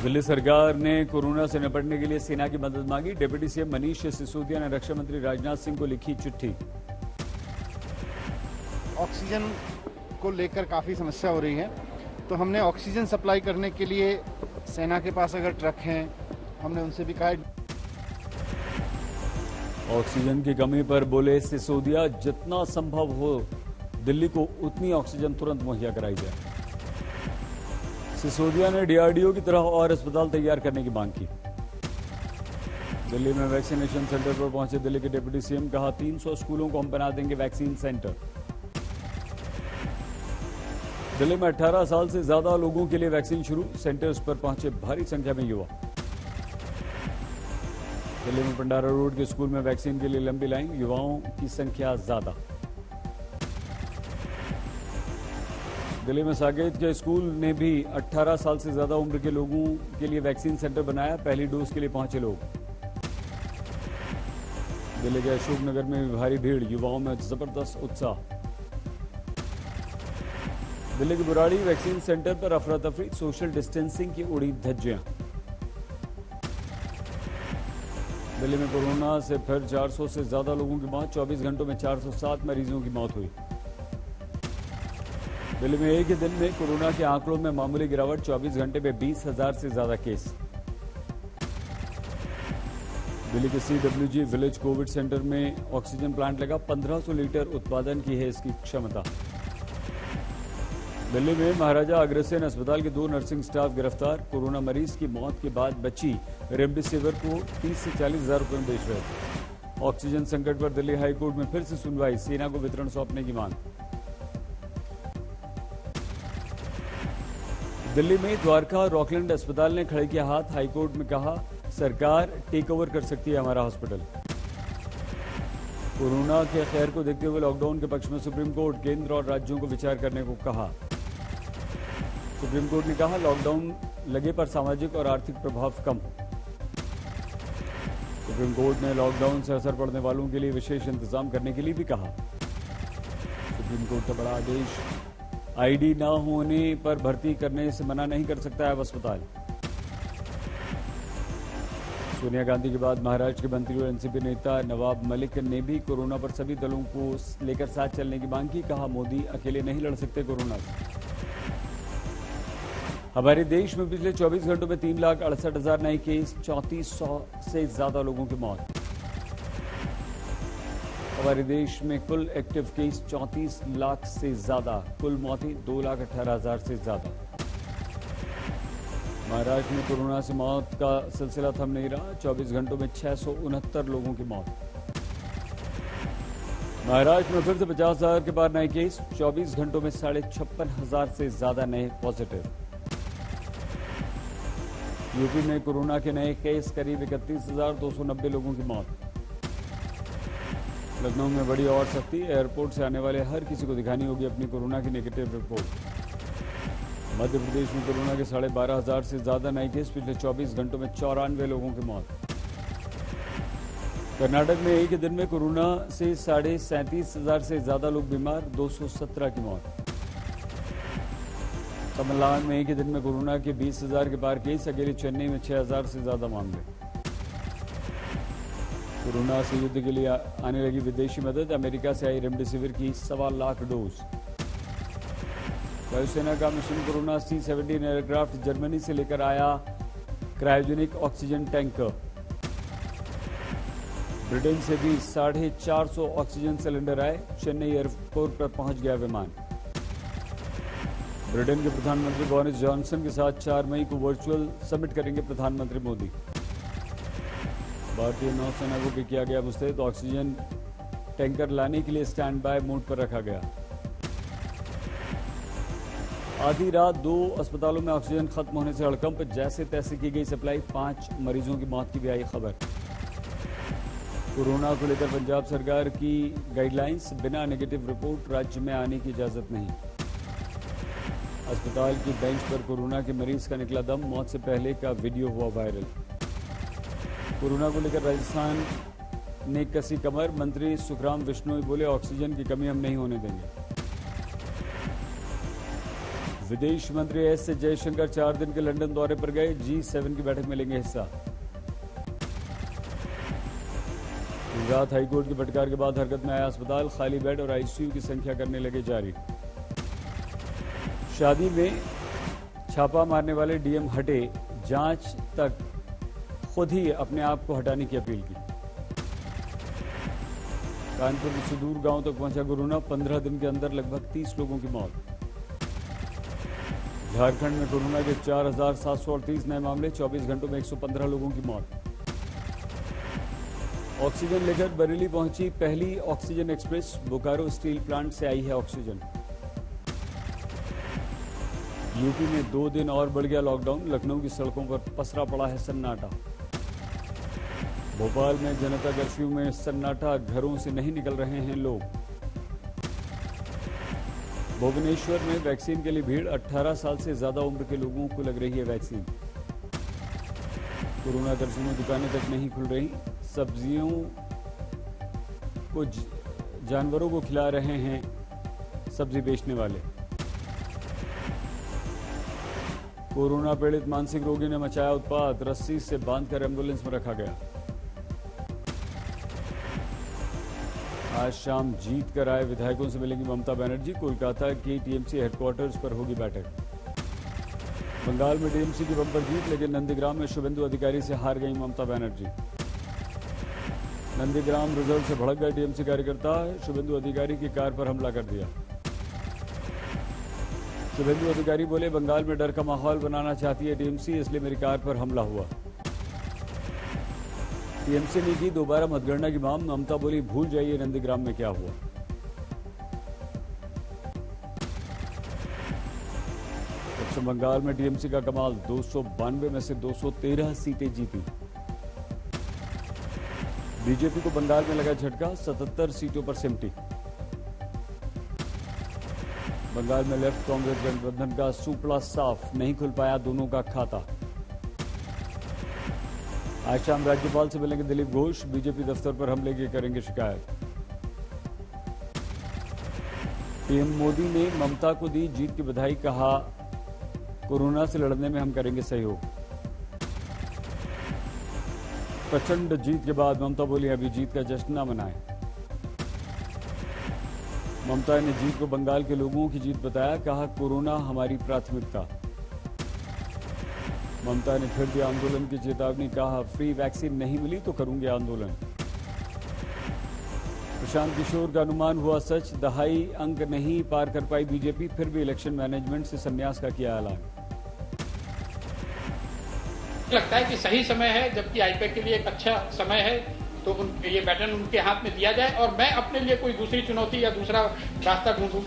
दिल्ली सरकार ने कोरोना से निपटने के लिए सेना की मदद मांगी। डिप्टी सीएम मनीष सिसोदिया ने रक्षा मंत्री राजनाथ सिंह को लिखी चिट्ठी। ऑक्सीजन को लेकर काफ़ी समस्या हो रही है, तो हमने ऑक्सीजन सप्लाई करने के लिए सेना के पास अगर ट्रक हैं, हमने उनसे भी कहा। ऑक्सीजन की कमी पर बोले सिसोदिया, जितना संभव हो दिल्ली को उतनी ऑक्सीजन तुरंत मुहैया कराई जाए। सिसोदिया ने डीआरडीओ की तरह और अस्पताल तैयार करने की मांग की। दिल्ली में वैक्सीनेशन सेंटर पर पहुंचे दिल्ली के डिप्टी सीएम, कहा 300 स्कूलों को हम बना देंगे वैक्सीन सेंटर। दिल्ली में 18 साल से ज्यादा लोगों के लिए वैक्सीन शुरू, सेंटर्स पर पहुंचे भारी संख्या में युवा। दिल्ली में पंडारा रोड के स्कूल में वैक्सीन के लिए लंबी लाइन, युवाओं की संख्या ज्यादा। दिल्ली में साकेत के स्कूल ने भी 18 साल से ज्यादा उम्र के लोगों के लिए वैक्सीन सेंटर बनाया, पहली डोज के लिए पहुंचे लोग। दिल्ली के अशोकनगर में भी भारी भीड़, युवाओं में जबरदस्त उत्साह। दिल्ली के बुराड़ी वैक्सीन सेंटर पर अफरा तफरी, सोशल डिस्टेंसिंग की उड़ी धज्जियां। दिल्ली में कोरोना से फिर 400 से ज्यादा लोगों की मौत, 24 घंटों में 407 मरीजों की मौत हुई। दिल्ली में एक ही दिन में कोरोना के आंकड़ों में मामूली गिरावट, 24 घंटे में 20,000 से ज्यादा केस। दिल्ली के CWG विलेज कोविड सेंटर में ऑक्सीजन प्लांट लगा, 1500 लीटर उत्पादन की है इसकी क्षमता। दिल्ली में महाराजा अग्रसेन अस्पताल के 2 नर्सिंग स्टाफ गिरफ्तार, कोरोना मरीज की मौत के बाद बची रेमडेसिविर को 30 से 40 हजार रुपये में बेच रहे थे। ऑक्सीजन संकट पर दिल्ली हाईकोर्ट में फिर से सुनवाई, सेना को वितरण सौंपने की मांग। दिल्ली में द्वारका रॉकलैंड अस्पताल ने खड़े किया हाथ, हाईकोर्ट में कहा सरकार टेक ओवर कर सकती है हमारा हॉस्पिटल। कोरोना के खैर को देखते हुए लॉकडाउन के पक्ष में सुप्रीम कोर्ट, केंद्र और राज्यों को विचार करने को कहा। सुप्रीम कोर्ट ने कहा लॉकडाउन लगे पर सामाजिक और आर्थिक प्रभाव कम हो। सुप्रीम कोर्ट ने लॉकडाउन से असर पड़ने वालों के लिए विशेष इंतजाम करने के लिए भी कहा। सुप्रीम कोर्ट का बड़ा आदेश, आईडी न होने पर भर्ती करने से मना नहीं कर सकता है अब अस्पताल। सोनिया गांधी के बाद महाराष्ट्र के मंत्री और एनसीपी नेता नवाब मलिक ने भी कोरोना पर सभी दलों को लेकर साथ चलने की मांग की, कहा मोदी अकेले नहीं लड़ सकते कोरोना से। हमारे देश में पिछले 24 घंटों में 3,68,000 नए केस, 3400 से ज्यादा लोगों की मौत। हमारे देश में कुल एक्टिव केस 34 लाख से ज्यादा, कुल मौतें 2,18,000 से ज्यादा। महाराष्ट्र में कोरोना से मौत का सिलसिला थम नहीं रहा, 24 घंटों में 669 लोगों की मौत। महाराष्ट्र में फिर से 50,000 के पार नए केस, 24 घंटों में 56,500 से ज्यादा नए पॉजिटिव। यूपी में कोरोना के नए केस करीब 31,290 लोगों की मौत। लखनऊ में बड़ी और सख्ती, एयरपोर्ट से आने वाले हर किसी को दिखानी होगी अपनी कोरोना की नेगेटिव रिपोर्ट। मध्य प्रदेश में कोरोना के 12,500 से ज्यादा नए केस, पिछले 24 घंटों में 94 लोगों की मौत। कर्नाटक में एक ही दिन में कोरोना से 37,500 से ज्यादा लोग बीमार, 217 की मौत। तमिलनाडु में एक ही दिन में कोरोना के 20,000 के पार केस, अकेले चेन्नई में 6,000 से ज्यादा मामले। कोरोना से युद्ध के लिए आने लगी विदेशी मदद, अमेरिका से आई रेमडेसिविर की 1.25 लाख डोज। वायुसेना का mission corona C-17 aircraft Germany से लेकर आया क्रायोजेनिक ऑक्सीजन टैंकर। ब्रिटेन से भी 450 ऑक्सीजन सिलेंडर आए, चेन्नई एयरपोर्ट पर पहुंच गया विमान। ब्रिटेन के प्रधानमंत्री बोरिस जॉनसन के साथ 4 मई को वर्चुअल समिट करेंगे प्रधानमंत्री मोदी। भारतीय नौसेना को भी किया गया मुस्तैद, ऑक्सीजन टैंकर लाने के लिए स्टैंड बाय मोड पर रखा गया। आधी रात 2 अस्पतालों में ऑक्सीजन खत्म होने से हड़कंप, जैसे तैसे की गई सप्लाई, 5 मरीजों की मौत की भी आई खबर। कोरोना को लेकर पंजाब सरकार की गाइडलाइंस, बिना नेगेटिव रिपोर्ट राज्य में आने की इजाजत नहीं। अस्पताल की बेंच पर कोरोना के मरीज का निकला दम, मौत से पहले का वीडियो हुआ वायरल। कोरोना को लेकर राजस्थान ने कसी कमर, मंत्री सुखराम विश्नोई बोले ऑक्सीजन की कमी हम नहीं होने देंगे। विदेश मंत्री एस जयशंकर 4 दिन के लंदन दौरे पर गए। G7 की बैठक में लेंगे हिस्सा। गुजरात हाईकोर्ट की फटकार के बाद हरकत में आया अस्पताल, खाली बेड और आईसीयू की संख्या करने लगे जारी। शादी में छापा मारने वाले डीएम हटे, जांच तक खुद ही अपने आप को हटाने की अपील की। कानपुर के सुदूर गांव तक पहुंचा कोरोना, 15 दिन के अंदर लगभग 30 लोगों की मौत। झारखंड में कोरोना के 4,738 नए मामले, 24 घंटों में 115 लोगों की मौत। ऑक्सीजन लेकर बरेली पहुंची पहली oxygen express, Bokaro steel plant से आई है ऑक्सीजन। यूपी में 2 दिन और बढ़ गया लॉकडाउन, लखनऊ की सड़कों पर पसरा पड़ा है सन्नाटा। भोपाल में जनता कर्फ्यू में सन्नाटा, घरों से नहीं निकल रहे हैं लोग। भुवनेश्वर में वैक्सीन के लिए भीड़, 18 साल से ज्यादा उम्र के लोगों को लग रही है वैक्सीन। कोरोना कर्फ्यू में दुकानें तक नहीं खुल रही, सब्जियों को जानवरों को खिला रहे हैं सब्जी बेचने वाले। कोरोना पीड़ित मानसिक रोगी ने मचाया उत्पात, रस्सी से बांधकर एम्बुलेंस में रखा गया। आज शाम जीत कर आए विधायकों से मिलेंगी ममता बनर्जी, कोलकाता के टीएमसी हेडक्वार्टर्स पर होगी बैठक। बंगाल में टीएमसी की बम्पर जीत, लेकिन नंदीग्राम में शुभेंदु अधिकारी से हार गई ममता बनर्जी। नंदीग्राम रिजल्ट से भड़क गए टीएमसी कार्यकर्ता, शुभेंदु अधिकारी की कार पर हमला कर दिया। शुभेंदु अधिकारी बोले, बंगाल में डर का माहौल बनाना चाहती है टीएमसी, इसलिए मेरी कार पर हमला हुआ। टीएमसी ने की दोबारा मतगणना की मांग, ममता बोली भूल जाइए नंदीग्राम में क्या हुआ। पश्चिम बंगाल में टीएमसी का कमाल, 292 में से 213 सीटें जीती। बीजेपी को बंगाल में लगा झटका, 77 सीटों पर सिमटी। बंगाल में लेफ्ट कांग्रेस गठबंधन का सुपड़ा साफ, नहीं खुल पाया दोनों का खाता। आज शाम राज्यपाल से मिलेंगे दिलीप घोष, बीजेपी दफ्तर पर हमले की करेंगे शिकायत। पीएम मोदी ने ममता को दी जीत की बधाई, कहा कोरोना से लड़ने में हम करेंगे सहयोग। प्रचंड जीत के बाद ममता बोली अभी जीत का जश्न न मनाएं। ममता ने जीत को बंगाल के लोगों की जीत बताया, कहा कोरोना हमारी प्राथमिकता। ममता ने फिर भी आंदोलन की चेतावनी, कहा फ्री वैक्सीन नहीं मिली तो करूंगी आंदोलन। प्रशांत किशोर का अनुमान हुआ सच, दहाई अंक नहीं पार कर पाई बीजेपी, फिर भी इलेक्शन मैनेजमेंट से संन्यास का किया ऐलान। लगता है कि सही समय है, जबकि आईपैक के लिए एक अच्छा समय है, तो ये बैटन उनके हाथ में दिया जाए और मैं अपने लिए कोई दूसरी चुनौती या दूसरा रास्ता ढूंढूं।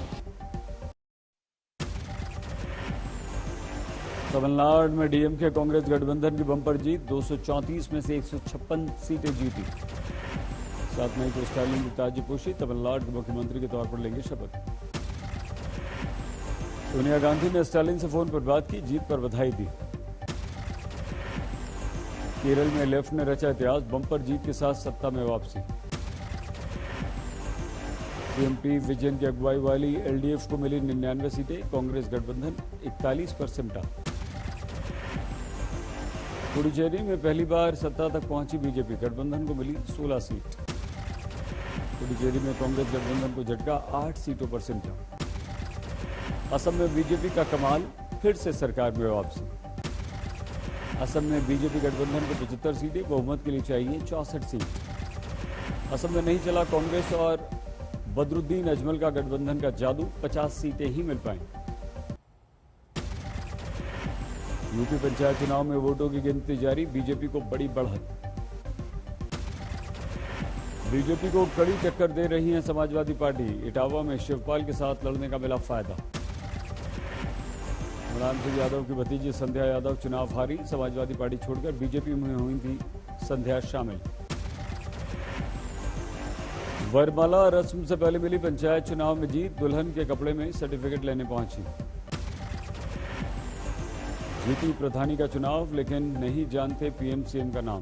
तमिलनाडु में डीएमके कांग्रेस गठबंधन की बंपर जीत, 234 में से 156 सीटें जीती। 7 मई को स्टालिन की ताजपोशी, तमिलनाडु के मुख्यमंत्री के तौर पर लेंगे शपथ। सोनिया गांधी ने स्टालिन से फोन पर बात की, जीत पर बधाई दी। केरल में लेफ्ट ने रचा इतिहास, बंपर जीत के साथ सत्ता में वापसी। सीएम विजयन की अगुवाई वाली एलडीएफ को मिली 99 सीटें, कांग्रेस गठबंधन 41 पर सिमटा। पुडुचेरी में पहली बार सत्ता तक पहुंची बीजेपी, गठबंधन को मिली 16 सीट। पुडुचेरी में कांग्रेस गठबंधन को झटका, 8 सीटों पर सिमटा। असम में बीजेपी का कमाल, फिर से सरकार में वापसी। असम में बीजेपी गठबंधन को 75 सीटें, बहुमत के लिए चाहिए 64 सीट। असम में नहीं चला कांग्रेस और बदरुद्दीन अजमल का गठबंधन का जादू, 50 सीटें ही मिल पाएं। यूपी पंचायत चुनाव में वोटों की गिनती जारी, बीजेपी को बड़ी बढ़त। बीजेपी को कड़ी टक्कर दे रही है समाजवादी पार्टी, इटावा में शिवपाल के साथ लड़ने का मिला फायदा। मुलायम सिंह यादव की भतीजी संध्या यादव चुनाव हारी, समाजवादी पार्टी छोड़कर बीजेपी में हुई थी संध्या शामिल। वरमाला रस्म से पहले मिली पंचायत चुनाव में जीत, दुल्हन के कपड़े में सर्टिफिकेट लेने पहुंची। जीती प्रधानी का चुनाव, लेकिन नहीं जानते पीएम सीएम का नाम।